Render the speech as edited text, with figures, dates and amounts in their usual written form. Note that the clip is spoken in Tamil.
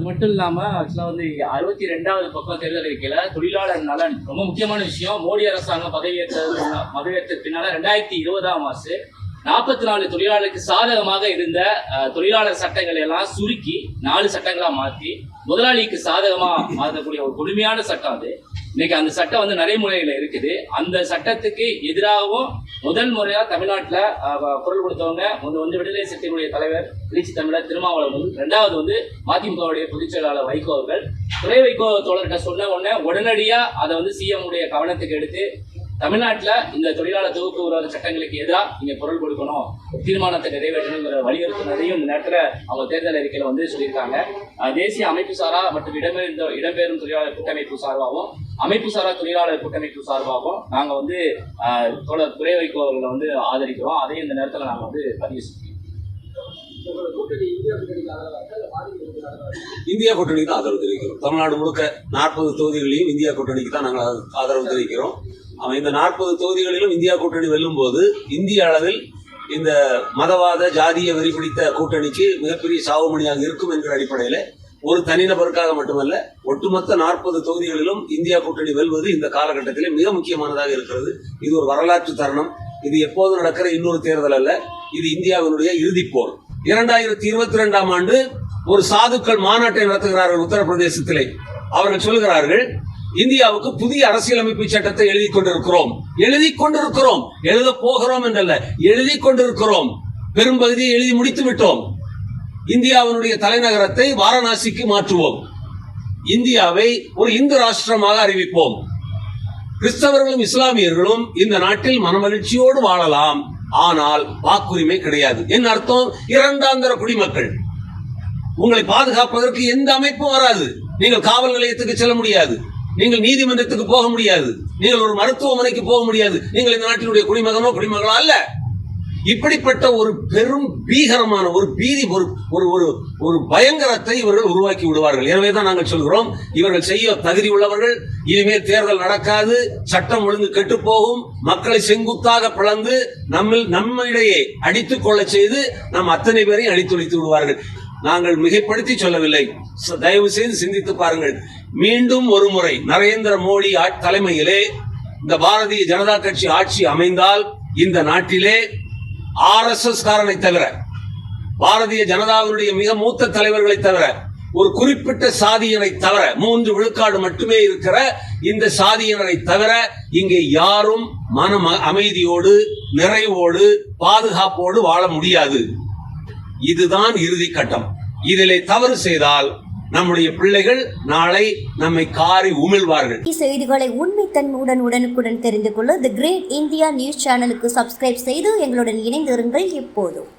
மட்டும் இல்லாமல் ஆக்சுவலாக வந்து 62வது பக்கம் தேர்தல் அறிக்கையில் தொழிலாளர் நலன் ரொம்ப முக்கியமான விஷயம். மோடி அரசாங்கம் பதவியேற்ற பின்னால் 2020ஆம் ஆண்டு 44 தொழிலாளருக்கு சாதகமாக இருந்த தொழிலாளர் சட்டங்களை எல்லாம் சுருக்கி 4 சட்டங்களாக மாற்றி முதலாளிக்கு சாதகமாக மாற்றக்கூடிய ஒரு கொடுமையான சட்டம் அது. இன்னைக்கு அந்த சட்டம் வந்து நடைமுறையில் இருக்குது. அந்த சட்டத்துக்கு எதிராகவும் முதல் முறையாக தமிழ்நாட்டில் குரல் கொடுத்தவங்க வந்து விடுதலை சிறுத்தைகளுடைய தலைவர் எழுச்சி தமிழர் திருமாவளவன், 2வது வந்து மதிமுகவுடைய பொதுச் செயலாளர் வைகோ அவர்கள். துணை வைகோ தோழர்கிட்ட சொன்ன உடனே உடனடியாக அதை வந்து சிஎம் உடைய கவனத்துக்கு எடுத்து தமிழ்நாட்டில் இந்த தொழிலாளர் தொகுப்பு விரோத சட்டங்களுக்கு எதிராக நீங்கள் குரல் கொடுக்கணும், தீர்மானத்தை நிறைவேற்றணுங்கிற வலியுறுத்தினதையும் இந்த நேரத்தில் அவங்க தேர்தல் அறிக்கையில் வந்து சொல்லியிருக்காங்க. தேசிய அமைப்பு சாரா மற்றும் இடம்பெயரும் தொழிலாளர் கூட்டமைப்பு சார்பாகவும் அமைப்பு சாரா தொழிலாளர் கூட்டமைப்பு சார்பாகவும் நாங்கள் வந்து துறை வைகோ அவர்களை வந்து ஆதரிக்கிறோம். அதையும் இந்த நேரத்தில் நாங்கள் வந்து பதிவு செய்கிறோம். இந்தியா கூட்டணிக்கு தான் ஆதரவு தெரிவிக்கிறோம். தமிழ்நாடு முழுக்க 40 தொகுதிகளையும் இந்தியா கூட்டணிக்கு தான் நாங்கள் ஆதரவு தெரிவிக்கிறோம். இந்த 40 தொகுதிகளிலும் இந்தியா கூட்டணி வெல்லும் போது இந்திய அளவில் இந்த மதவாத ஜாதிய வெறி பிடித்த கூட்டணிக்கு மிகப்பெரிய சாவுமணியாக இருக்கும் என்கிற அடிப்படையில் ஒரு தனிநபருக்காக மட்டுமல்ல, ஒட்டுமொத்த 40 தொகுதிகளிலும் இந்தியா கூட்டணி வெல்வது இந்த காலகட்டத்திலே மிக முக்கியமானதாக இருக்கிறது. இது ஒரு வரலாற்று தருணம். இது எப்போது நடக்கிற இன்னொரு தேர்தல் அல்ல, இது இந்தியாவினுடைய இறுதிப் போர். 2022ஆம் ஆண்டு ஒரு சாதுக்கள் மாநாட்டை நடத்துகிறார்கள் உத்தரப்பிரதேசத்திலே. அவர்கள் சொல்கிறார்கள், இந்தியாவுக்கு புதிய அரசியலமைப்பு சட்டத்தை எழுதி கொண்டிருக்கிறோம், எழுத போகிறோம் என்றல்ல, எழுதி கொண்டிருக்கிறோம். பெரும்பகுதியை எழுதி முடித்து விட்டோம். இந்தியாவினுடைய தலைநகரத்தை வாரணாசிக்கு மாற்றுவோம். இந்தியாவை ஒரு இந்து ராஷ்டிரமாக அறிவிப்போம். கிறிஸ்தவர்களும் இஸ்லாமியர்களும் இந்த நாட்டில் மனமகிழ்ச்சியோடு வாழலாம். ஆனால் வாக்குரிமை கிடையாது. என்ன அர்த்தம்? இரண்டாந்தர குடிமக்கள். உங்களை பாதுகாப்பதற்கு எந்த அமைப்பும் வராது. நீங்கள் காவல் நிலையத்துக்கு செல்ல முடியாது, நீங்கள் நீதிமன்றத்துக்கு போக முடியாது, நீங்கள் ஒரு மருத்துவமனைக்கு போக முடியாது. நீங்கள் இந்த நாட்டினுடைய குடிமகனோ குடிமகளோ அல்ல. இப்படிப்பட்ட ஒரு பெரும் பீகரமான ஒரு பீதி ஒரு பயங்கரத்தை இவர்கள் உருவாக்கி விடுவார்கள். எனவேதான் நாங்கள் சொல்கிறோம், இவர்கள் செய்ய தகுதி உள்ளவர்கள். இனிமேல் தேர்தல் நடக்காது, சட்டம் ஒழுங்கு கெட்டு போகும், மக்களை செங்குத்தாக பிளந்து நம்மிடையே அடித்துக் கொள்ள செய்து நம் அத்தனை பேரையும் அடித்துழைத்து விடுவார்கள். நாங்கள் மிகைப்படுத்தி சொல்லவில்லை. தயவு செய்து சிந்தித்து பாருங்கள். மீண்டும் ஒரு முறை நரேந்திர மோடி தலைமையிலே இந்த பாரதிய ஜனதா கட்சி ஆட்சி அமைந்தால் இந்த நாட்டிலே RSS காரனை தவிர, பாரதிய ஜனதாவினுடைய மிக மூத்த தலைவர்களை தவிர, ஒரு குறிப்பிட்ட சாதியினரை தவிர, 3 விழுக்காடு மட்டுமே இருக்கிற இந்த சாதியினரை தவிர இங்கே யாரும் மன அமைதியோடு, நிறைவோடு, பாதுகாப்போடு வாழ முடியாது. இதுதான் இறுதி கட்டம். இதிலே தவறு செய்தால் நம்முடைய பிள்ளைகள் நாளை நம்மை காரி உமிழ்வார்கள். செய்திகளை உண்மைத்தன்மையுடன் உடனுக்குடன் தெரிந்து கொள்ள தி கிரேட் இந்தியா நியூஸ் சேனலுக்கு சப்ஸ்கிரைப் செய்து எங்களுடன் இணைந்திருங்கள். எப்போதும்